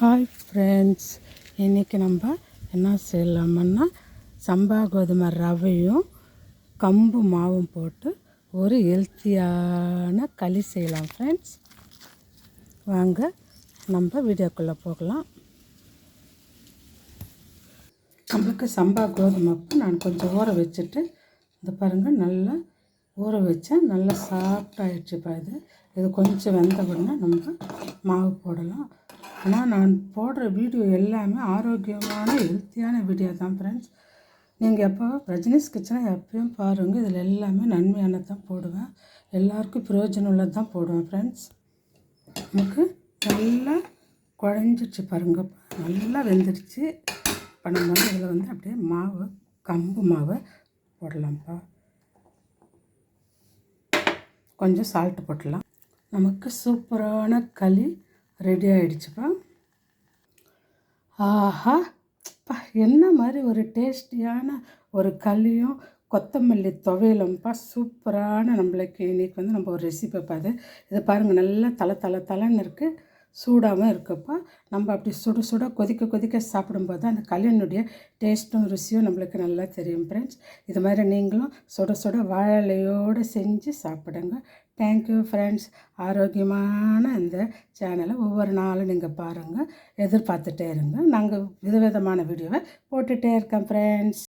Hi friends, இன்றைக்கி நம்ம என்ன செய்யலாமன்னா சம்பா கோதுமை ரவையும் கம்பு மாவும் போட்டு ஒரு ஹெல்த்தியான களி செய்யலாம் ஃப்ரெண்ட்ஸ். வாங்க நம்ம வீடியோக்குள்ளே போகலாம். நம்மளுக்கு சம்பா கோதுமைக்கு நான் கொஞ்சம் ஊற வச்சுட்டு இந்த பாருங்கள் நல்லா ஊற வச்சேன். நல்லா சாஃப்டாகிடுச்சுப்பா. இது கொஞ்சம் வெந்த உடனே நம்ம மாவு போடலாம். ஆனால் நான் போடுற வீடியோ எல்லாமே ஆரோக்கியமான ஹெல்த்தியான வீடியோ தான் ஃப்ரெண்ட்ஸ். நீங்கள் எப்போ ரஜினிஸ் கிச்சனை எப்பயும் பாருங்கள். இதில் எல்லாமே நன்மையானது தான் போடுவேன், எல்லாருக்கும் பிரயோஜனம் உள்ளது தான் போடுவேன் ஃப்ரெண்ட்ஸ். நமக்கு நல்லா குழஞ்சிடுச்சு பாருங்கள், நல்லா வெந்துடுச்சு. இப்போ நம்ம இதில் அப்படியே மாவு கம்பு மாவை போடலாம்ப்பா. கொஞ்சம் சால்ட்டு போட்டலாம். நமக்கு சூப்பரான களி ரெடி ஆகிடுச்சுப்பா. ஆஹா பா, என்ன மாதிரி ஒரு டேஸ்டியான ஒரு களியும் கொத்தமல்லி துவையலும்ப்பா. சூப்பரான நம்மளுக்கு இன்றைக்கி நம்ம ஒரு ரெசிபி பார்த்து இதை பாருங்கள். நல்லா தலைன்னு இருக்குது, சூடாகவும் இருக்குப்பா. நம்ம அப்படி சுட சுட கொதிக்க சாப்பிடும்போது அந்த களியினுடைய டேஸ்ட்டும் ருசியும் நம்மளுக்கு நல்லா தெரியும் ஃப்ரெண்ட்ஸ். இது மாதிரி நீங்களும் சுட சுட வாழையோடு செஞ்சு சாப்பிடுங்க. Thank you friends. ஆரோக்கியமான இந்த சேனலை ஒவ்வொரு நாளும் நீங்கள் பாருங்கள், எதிர்பார்த்துட்டே இருங்க. நாங்கள் விதவிதமான வீடியோவை போட்டுகிட்டே இருக்கேன் ஃப்ரெண்ட்ஸ்.